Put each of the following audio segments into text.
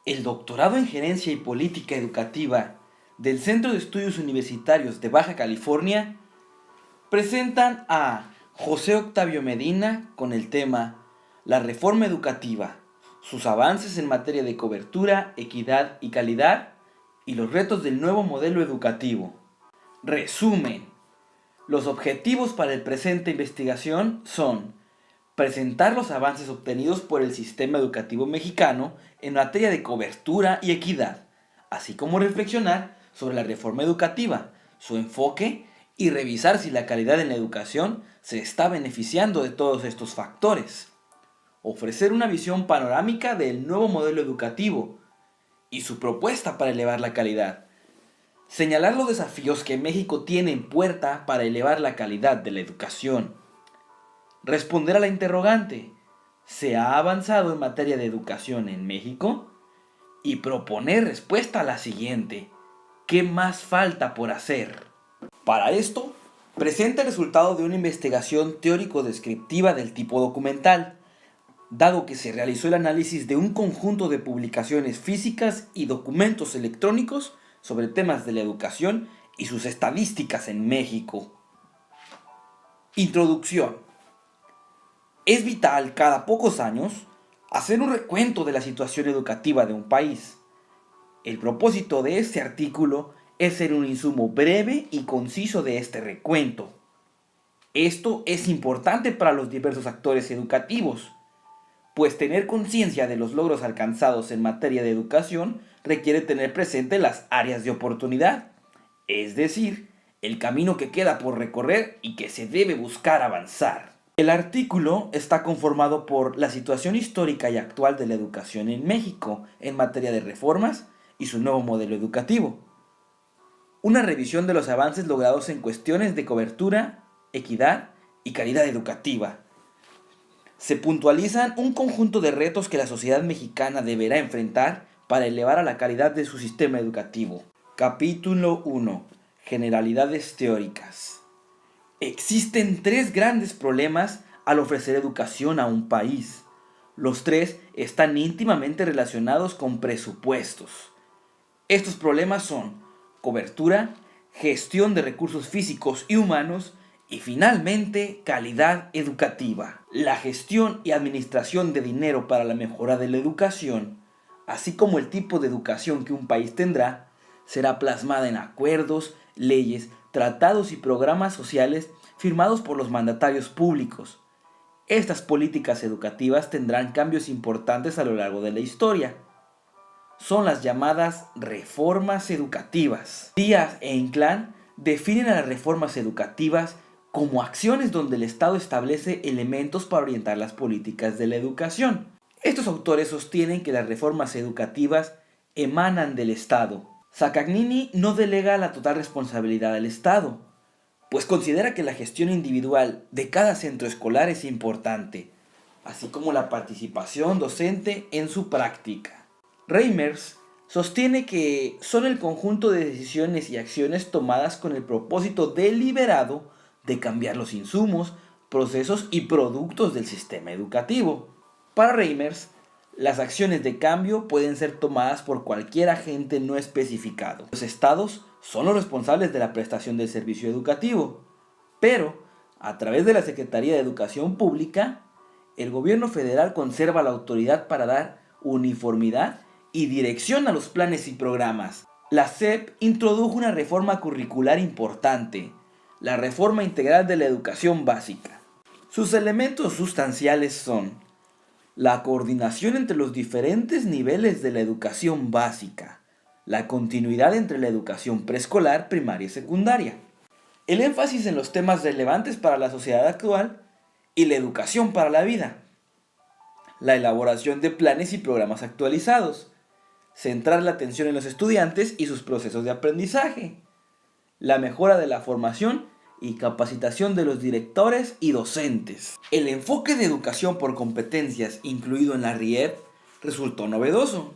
El doctorado en Gerencia y Política Educativa del Centro de Estudios Universitarios de Baja California presentan a José Octavio Medina con el tema La reforma educativa, sus avances en materia de cobertura, equidad y calidad y los retos del nuevo modelo educativo. Resumen. Los objetivos para el presente investigación son presentar los avances obtenidos por el sistema educativo mexicano en materia de cobertura y equidad, así como reflexionar sobre la reforma educativa, su enfoque y revisar si la calidad en la educación se está beneficiando de todos estos factores. Ofrecer una visión panorámica del nuevo modelo educativo y su propuesta para elevar la calidad. Señalar los desafíos que México tiene en puerta para elevar la calidad de la educación. Responder a la interrogante, ¿se ha avanzado en materia de educación en México? Y proponer respuesta a la siguiente, ¿qué más falta por hacer? Para esto, presenta el resultado de una investigación teórico-descriptiva del tipo documental, dado que se realizó el análisis de un conjunto de publicaciones físicas y documentos electrónicos sobre temas de la educación y sus estadísticas en México. Introducción. Es vital cada pocos años hacer un recuento de la situación educativa de un país. El propósito de este artículo es ser un insumo breve y conciso de este recuento. Esto es importante para los diversos actores educativos, pues tener conciencia de los logros alcanzados en materia de educación requiere tener presente las áreas de oportunidad, es decir, el camino que queda por recorrer y que se debe buscar avanzar. El artículo está conformado por la situación histórica y actual de la educación en México en materia de reformas y su nuevo modelo educativo. Una revisión de los avances logrados en cuestiones de cobertura, equidad y calidad educativa. Se puntualizan un conjunto de retos que la sociedad mexicana deberá enfrentar para elevar a la calidad de su sistema educativo. Capítulo 1. Generalidades teóricas. Existen tres grandes problemas al ofrecer educación a un país. Los tres están íntimamente relacionados con presupuestos. Estos problemas son cobertura, gestión de recursos físicos y humanos y finalmente calidad educativa. La gestión y administración de dinero para la mejora de la educación, así como el tipo de educación que un país tendrá, será plasmada en acuerdos, leyes, tratados y programas sociales firmados por los mandatarios públicos. Estas políticas educativas tendrán cambios importantes a lo largo de la historia. Son las llamadas reformas educativas. Díaz e Inclán definen a las reformas educativas como acciones donde el Estado establece elementos para orientar las políticas de la educación. Estos autores sostienen que las reformas educativas emanan del Estado. Zaccagnini no delega la total responsabilidad al Estado, pues considera que la gestión individual de cada centro escolar es importante, así como la participación docente en su práctica. Reimers sostiene que son el conjunto de decisiones y acciones tomadas con el propósito deliberado de cambiar los insumos, procesos y productos del sistema educativo. Para Reimers, las acciones de cambio pueden ser tomadas por cualquier agente no especificado. Los estados son los responsables de la prestación del servicio educativo, pero a través de la Secretaría de Educación Pública, el gobierno federal conserva la autoridad para dar uniformidad y dirección a los planes y programas. La SEP introdujo una reforma curricular importante, la Reforma Integral de la Educación Básica. Sus elementos sustanciales son la coordinación entre los diferentes niveles de la educación básica, la continuidad entre la educación preescolar, primaria y secundaria, el énfasis en los temas relevantes para la sociedad actual y la educación para la vida, la elaboración de planes y programas actualizados, centrar la atención en los estudiantes y sus procesos de aprendizaje, la mejora de la formación y capacitación de los directores y docentes. El enfoque de educación por competencias incluido en la RIEP resultó novedoso.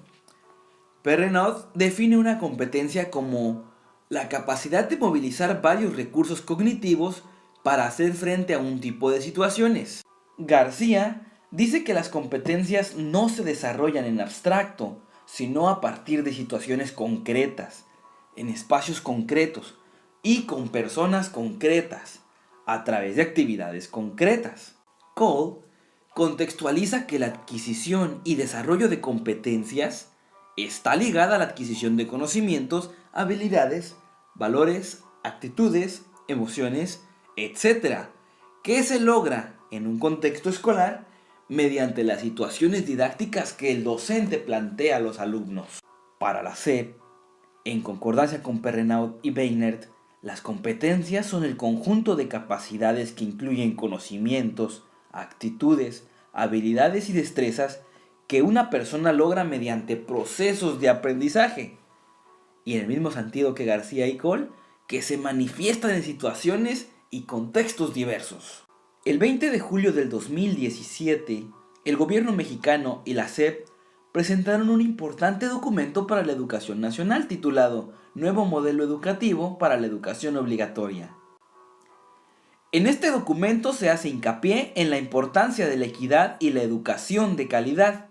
Perrenot define una competencia como la capacidad de movilizar varios recursos cognitivos para hacer frente a un tipo de situaciones. García dice que las competencias no se desarrollan en abstracto, sino a partir de situaciones concretas, en espacios concretos y con personas concretas, a través de actividades concretas. Cole contextualiza que la adquisición y desarrollo de competencias está ligada a la adquisición de conocimientos, habilidades, valores, actitudes, emociones, etcétera, que se logra en un contexto escolar mediante las situaciones didácticas que el docente plantea a los alumnos. Para la SEP, en concordancia con Perrenaud y Weinert, las competencias son el conjunto de capacidades que incluyen conocimientos, actitudes, habilidades y destrezas que una persona logra mediante procesos de aprendizaje. Y en el mismo sentido que García y Cole, que se manifiestan en situaciones y contextos diversos. El 20 de julio del 2017, el gobierno mexicano y la SEP presentaron un importante documento para la educación nacional titulado Nuevo Modelo Educativo para la Educación Obligatoria. En este documento se hace hincapié en la importancia de la equidad y la educación de calidad.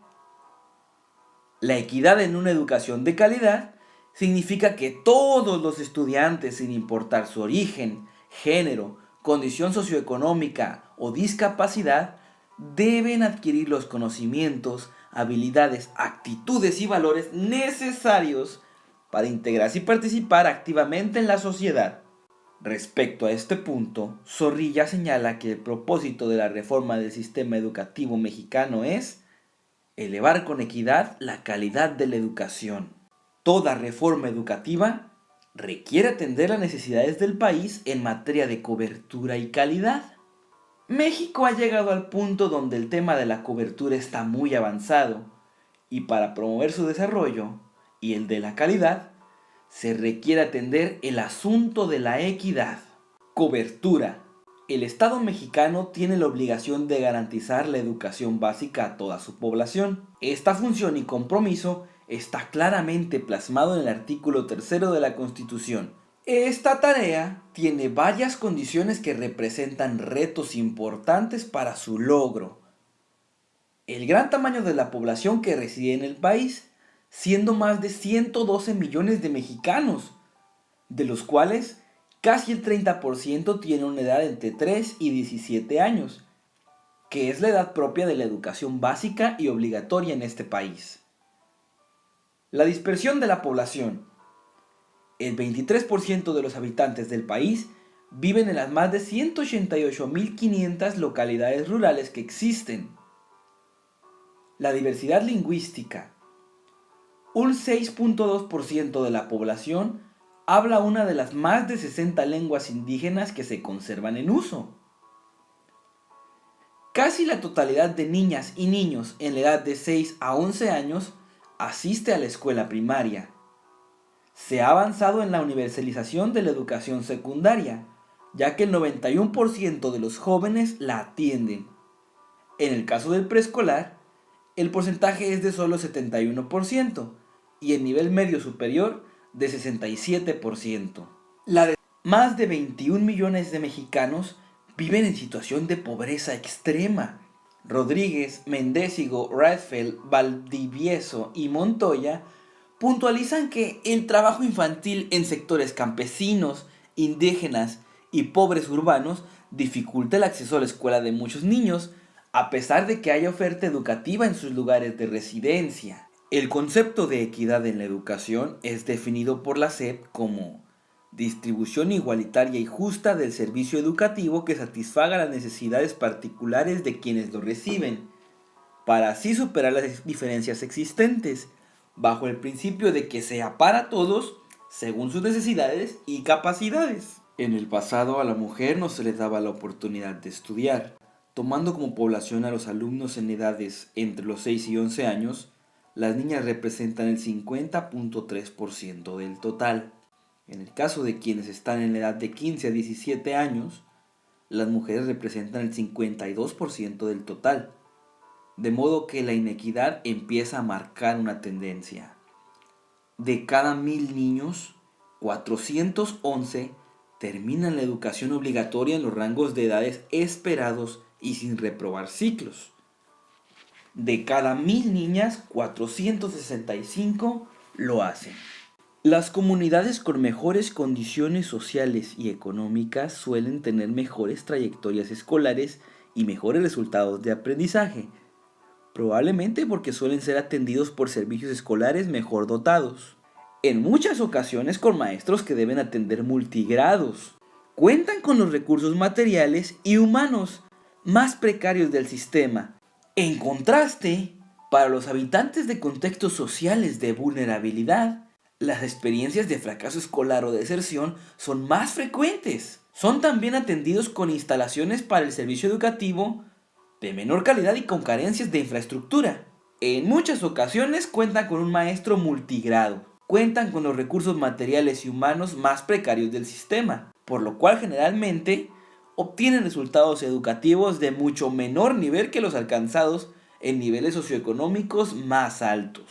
La equidad en una educación de calidad significa que todos los estudiantes, sin importar su origen, género, condición socioeconómica o discapacidad, deben adquirir los conocimientos, habilidades, actitudes y valores necesarios para integrarse y participar activamente en la sociedad. Respecto a este punto, Zorrilla señala que el propósito de la reforma del sistema educativo mexicano es elevar con equidad la calidad de la educación. Toda reforma educativa requiere atender las necesidades del país en materia de cobertura y calidad. México ha llegado al punto donde el tema de la cobertura está muy avanzado y para promover su desarrollo y el de la calidad, se requiere atender el asunto de la equidad. Cobertura. El Estado mexicano tiene la obligación de garantizar la educación básica a toda su población. Esta función y compromiso está claramente plasmado en el artículo 3 de la Constitución. Esta tarea tiene varias condiciones que representan retos importantes para su logro. El gran tamaño de la población que reside en el país, siendo más de 112 millones de mexicanos, de los cuales casi el 30% tiene una edad entre 3 y 17 años, que es la edad propia de la educación básica y obligatoria en este país. La dispersión de la población. El 23% de los habitantes del país viven en las más de 188.500 localidades rurales que existen. La diversidad lingüística. Un 6.2% de la población habla una de las más de 60 lenguas indígenas que se conservan en uso. Casi la totalidad de niñas y niños en la edad de 6 a 11 años asiste a la escuela primaria. Se ha avanzado en la universalización de la educación secundaria, ya que el 91% de los jóvenes la atienden. En el caso del preescolar, el porcentaje es de solo 71% y el nivel medio superior de 67%. Más de 21 millones de mexicanos viven en situación de pobreza extrema. Rodríguez, Mendésigo, Redfield, Valdivieso y Montoya puntualizan que el trabajo infantil en sectores campesinos, indígenas y pobres urbanos dificulta el acceso a la escuela de muchos niños, a pesar de que haya oferta educativa en sus lugares de residencia. El concepto de equidad en la educación es definido por la SEP como distribución igualitaria y justa del servicio educativo que satisfaga las necesidades particulares de quienes lo reciben, para así superar las diferencias existentes, bajo el principio de que sea para todos, según sus necesidades y capacidades. En el pasado a la mujer no se le daba la oportunidad de estudiar. Tomando como población a los alumnos en edades entre los 6 y 11 años, las niñas representan el 50.3% del total. En el caso de quienes están en la edad de 15 a 17 años, las mujeres representan el 52% del total, de modo que la inequidad empieza a marcar una tendencia. De cada 1000 niños, 411 terminan la educación obligatoria en los rangos de edades esperados y sin reprobar ciclos. De cada 1000 niñas, 465 lo hacen. Las comunidades con mejores condiciones sociales y económicas suelen tener mejores trayectorias escolares y mejores resultados de aprendizaje, probablemente porque suelen ser atendidos por servicios escolares mejor dotados. En muchas ocasiones con maestros que deben atender multigrados. Cuentan con los recursos materiales y humanos más precarios del sistema. En contraste, para los habitantes de contextos sociales de vulnerabilidad, las experiencias de fracaso escolar o deserción son más frecuentes. Son también atendidos con instalaciones para el servicio educativo de menor calidad y con carencias de infraestructura. En muchas ocasiones cuentan con un maestro multigrado. Cuentan con los recursos materiales y humanos más precarios del sistema, por lo cual generalmente obtienen resultados educativos de mucho menor nivel que los alcanzados en niveles socioeconómicos más altos.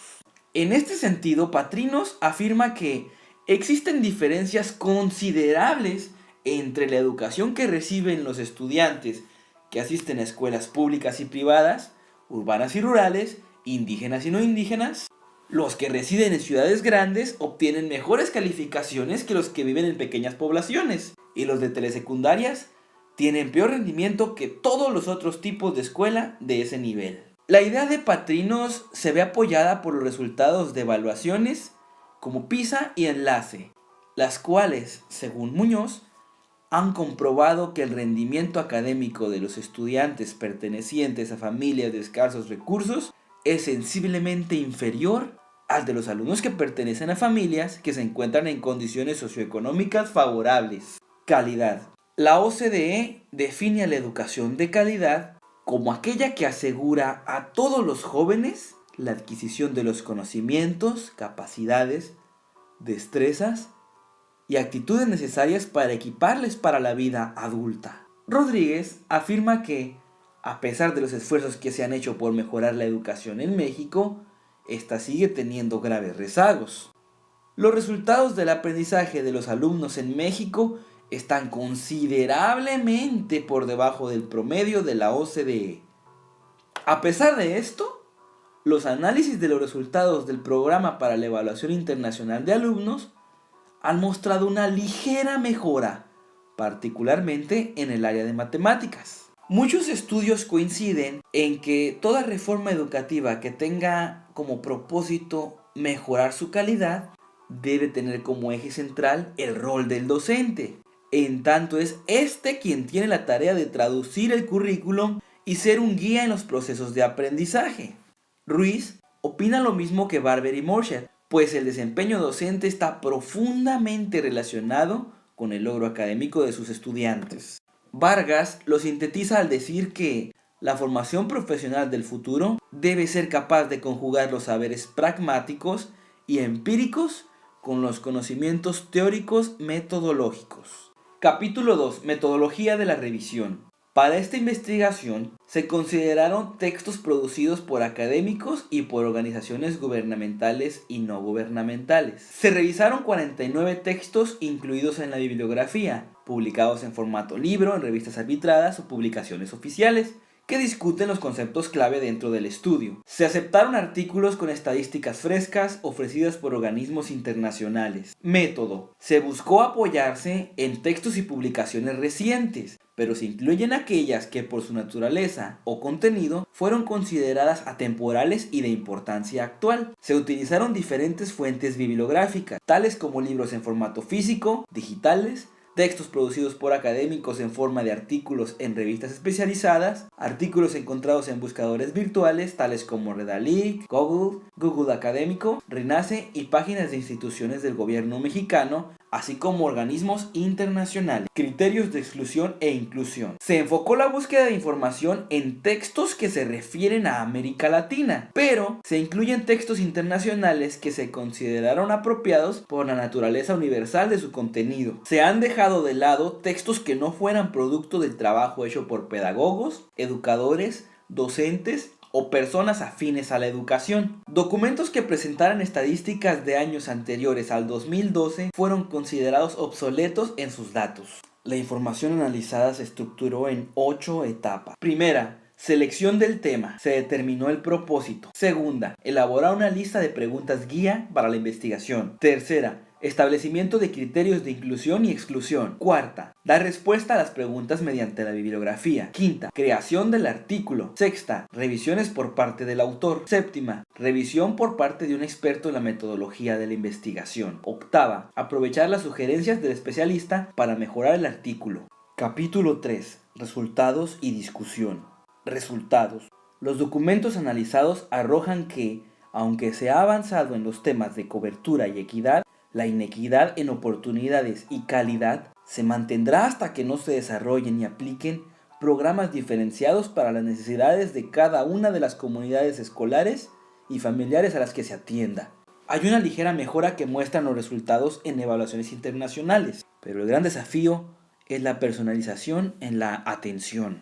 En este sentido, Patrinos afirma que existen diferencias considerables entre la educación que reciben los estudiantes que asisten a escuelas públicas y privadas, urbanas y rurales, indígenas y no indígenas. Los que residen en ciudades grandes obtienen mejores calificaciones que los que viven en pequeñas poblaciones, y los de telesecundarias tienen peor rendimiento que todos los otros tipos de escuela de ese nivel. La idea de Patrinos se ve apoyada por los resultados de evaluaciones como PISA y Enlace, las cuales, según Muñoz, han comprobado que el rendimiento académico de los estudiantes pertenecientes a familias de escasos recursos es sensiblemente inferior al de los alumnos que pertenecen a familias que se encuentran en condiciones socioeconómicas favorables. Calidad. La OCDE define a la educación de calidad como aquella que asegura a todos los jóvenes la adquisición de los conocimientos, capacidades, destrezas y actitudes necesarias para equiparles para la vida adulta. Rodríguez afirma que, a pesar de los esfuerzos que se han hecho por mejorar la educación en México, esta sigue teniendo graves rezagos. Los resultados del aprendizaje de los alumnos en México están considerablemente por debajo del promedio de la OCDE. A pesar de esto, los análisis de los resultados del Programa para la Evaluación Internacional de Alumnos han mostrado una ligera mejora, particularmente en el área de matemáticas. Muchos estudios coinciden en que toda reforma educativa que tenga como propósito mejorar su calidad debe tener como eje central el rol del docente. En tanto es este quien tiene la tarea de traducir el currículum y ser un guía en los procesos de aprendizaje. Ruiz opina lo mismo que Barber y Morshad, pues el desempeño docente está profundamente relacionado con el logro académico de sus estudiantes. Vargas lo sintetiza al decir que la formación profesional del futuro debe ser capaz de conjugar los saberes pragmáticos y empíricos con los conocimientos teóricos metodológicos. Capítulo 2. Metodología de la revisión. Para esta investigación se consideraron textos producidos por académicos y por organizaciones gubernamentales y no gubernamentales. Se revisaron 49 textos incluidos en la bibliografía, publicados en formato libro, en revistas arbitradas o publicaciones oficiales, que discuten los conceptos clave dentro del estudio. Se aceptaron artículos con estadísticas frescas ofrecidas por organismos internacionales. Método. Se buscó apoyarse en textos y publicaciones recientes, pero se incluyen aquellas que por su naturaleza o contenido fueron consideradas atemporales y de importancia actual. Se utilizaron diferentes fuentes bibliográficas, tales como libros en formato físico, digitales, textos producidos por académicos en forma de artículos en revistas especializadas, artículos encontrados en buscadores virtuales tales como Redalytics, Google, Google Académico, Renace y páginas de instituciones del gobierno mexicano, así como organismos internacionales. Criterios de exclusión e inclusión. Se enfocó la búsqueda de información en textos que se refieren a América Latina, pero se incluyen textos internacionales que se consideraron apropiados por la naturaleza universal de su contenido. Se han dejado de lado textos que no fueran producto del trabajo hecho por pedagogos, educadores, docentes o personas afines a la educación. Documentos que presentaran estadísticas de años anteriores al 2012 fueron considerados obsoletos en sus datos. La información analizada se estructuró en 8 etapas. Primera, Selección del tema. Se determinó el propósito. Segunda, elaborar una lista de preguntas guía para la investigación. Tercera, establecimiento de criterios de inclusión y exclusión. Cuarta, dar respuesta a las preguntas mediante la bibliografía. Quinta, creación del artículo. Sexta, revisiones por parte del autor. Séptima, revisión por parte de un experto en la metodología de la investigación. Octava, aprovechar las sugerencias del especialista para mejorar el artículo. Capítulo 3. Resultados y discusión. Resultados. Los documentos analizados arrojan que, aunque se ha avanzado en los temas de cobertura y equidad, la inequidad en oportunidades y calidad se mantendrá hasta que no se desarrollen y apliquen programas diferenciados para las necesidades de cada una de las comunidades escolares y familiares a las que se atienda. Hay una ligera mejora que muestran los resultados en evaluaciones internacionales, pero el gran desafío es la personalización en la atención.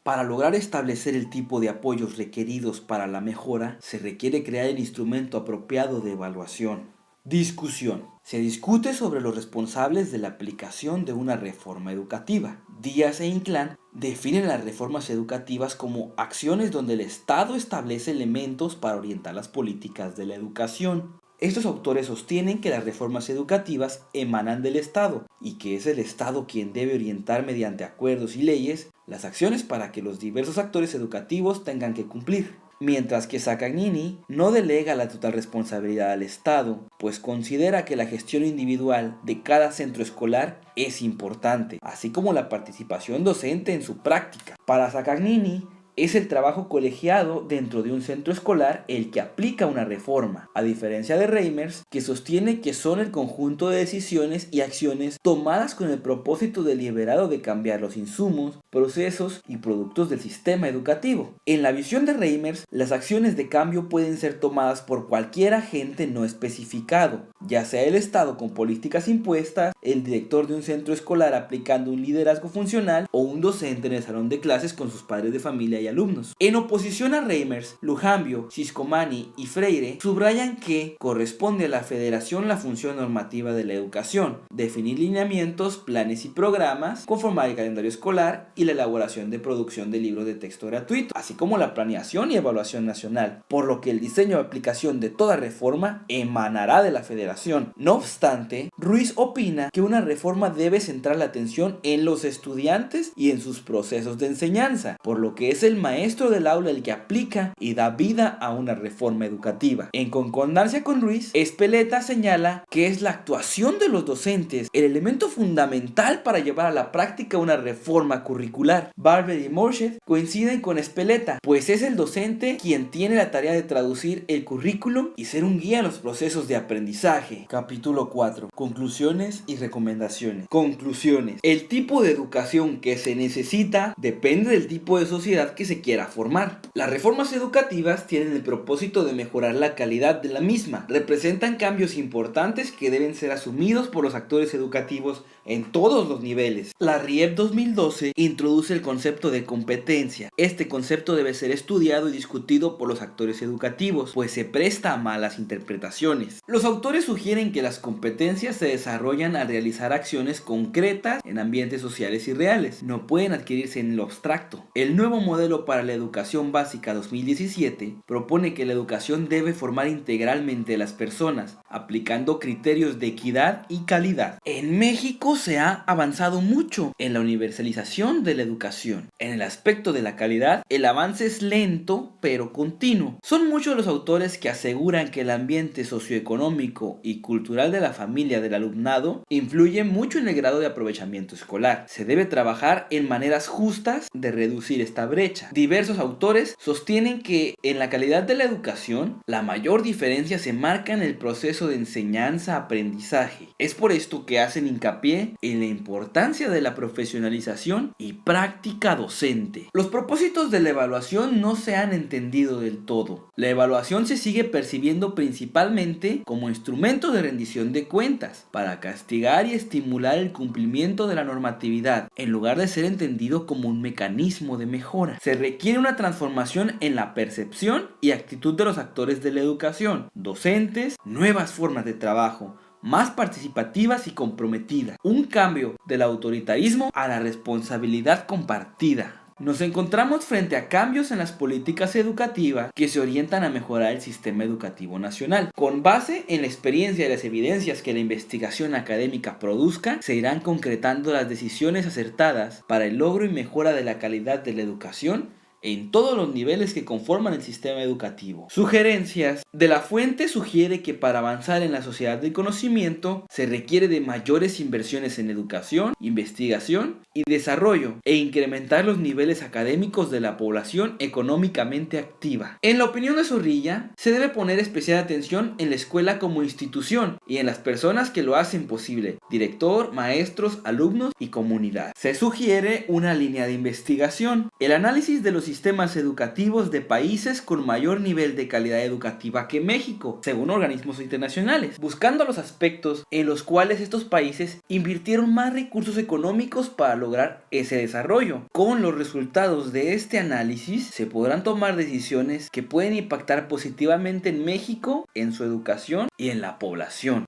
Para lograr establecer el tipo de apoyos requeridos para la mejora, se requiere crear el instrumento apropiado de evaluación. Discusión. Se discute sobre los responsables de la aplicación de una reforma educativa. Díaz e Inclán definen las reformas educativas como acciones donde el Estado establece elementos para orientar las políticas de la educación. Estos autores sostienen que las reformas educativas emanan del Estado y que es el Estado quien debe orientar mediante acuerdos y leyes las acciones para que los diversos actores educativos tengan que cumplir. Mientras que Saccagnini no delega la total responsabilidad al Estado, pues considera que la gestión individual de cada centro escolar es importante, así como la participación docente en su práctica. Para Saccagnini, es el trabajo colegiado dentro de un centro escolar el que aplica una reforma, a diferencia de Reimers, que sostiene que son el conjunto de decisiones y acciones tomadas con el propósito deliberado de cambiar los insumos, procesos y productos del sistema educativo. En la visión de Reimers, las acciones de cambio pueden ser tomadas por cualquier agente no especificado, ya sea el Estado con políticas impuestas, el director de un centro escolar aplicando un liderazgo funcional o un docente en el salón de clases con sus padres de familia y alumnos. En oposición a Reimers, Lujambio, Ciscomani y Freire subrayan que corresponde a la federación la función normativa de la educación, definir lineamientos, planes y programas, conformar el calendario escolar y la elaboración de producción de libros de texto gratuito, así como la planeación y evaluación nacional, por lo que el diseño de aplicación de toda reforma emanará de la federación. No obstante, Ruiz opina que una reforma debe centrar la atención en los estudiantes y en sus procesos de enseñanza, por lo que es el maestro del aula el que aplica y da vida a una reforma educativa. En concordancia con Ruiz, Espeleta señala que es la actuación de los docentes el elemento fundamental para llevar a la práctica una reforma curricular. Barber y Morshed coinciden con Espeleta, pues es el docente quien tiene la tarea de traducir el currículum y ser un guía en los procesos de aprendizaje. Capítulo 4. Conclusiones y recomendaciones. Conclusiones. El tipo de educación que se necesita depende del tipo de sociedad que se quiera formar. Las reformas educativas tienen el propósito de mejorar la calidad de la misma. Representan cambios importantes que deben ser asumidos por los actores educativos en todos los niveles. La RIEP 2012 introduce el concepto de competencia. Este concepto debe ser estudiado y discutido por los actores educativos, pues se presta a malas interpretaciones. Los autores sugieren que las competencias se desarrollan al realizar acciones concretas en ambientes sociales y reales. No pueden adquirirse en lo abstracto. El nuevo modelo para la educación básica 2017 propone que la educación debe formar integralmente a las personas, aplicando criterios de equidad y calidad. En México se ha avanzado mucho en la universalización de la educación. En el aspecto de la calidad, el avance es lento pero continuo. Son muchos los autores que aseguran que el ambiente socioeconómico y cultural de la familia del alumnado influye mucho en el grado de aprovechamiento escolar. Se debe trabajar en maneras justas de reducir esta brecha. Diversos autores sostienen que en la calidad de la educación, la mayor diferencia se marca en el proceso de enseñanza-aprendizaje. Es por esto que hacen hincapié en la importancia de la profesionalización y práctica docente. Los propósitos de la evaluación no se han entendido del todo. La evaluación se sigue percibiendo principalmente como instrumento de rendición de cuentas, para castigar y estimular el cumplimiento de la normatividad, en lugar de ser entendido como un mecanismo de mejora. Se requiere una transformación en la percepción y actitud de los actores de la educación, docentes, nuevas formas de trabajo, más participativas y comprometidas. Un cambio del autoritarismo a la responsabilidad compartida. Nos encontramos frente a cambios en las políticas educativas que se orientan a mejorar el sistema educativo nacional. Con base en la experiencia y las evidencias que la investigación académica produzca, se irán concretando las decisiones acertadas para el logro y mejora de la calidad de la educación en todos los niveles que conforman el sistema educativo. Sugerencias. De la Fuente sugiere que para avanzar en la sociedad del conocimiento se requiere de mayores inversiones en educación, investigación y desarrollo e incrementar los niveles académicos de la población económicamente activa. En la opinión de Zorrilla, se debe poner especial atención en la escuela como institución y en las personas que lo hacen posible, director, maestros, alumnos y comunidad. Se sugiere una línea de investigación. El análisis de los sistemas educativos de países con mayor nivel de calidad educativa que México, según organismos internacionales, buscando los aspectos en los cuales estos países invirtieron más recursos económicos para lograr ese desarrollo. Con los resultados de este análisis se podrán tomar decisiones que pueden impactar positivamente en México, en su educación y en la población.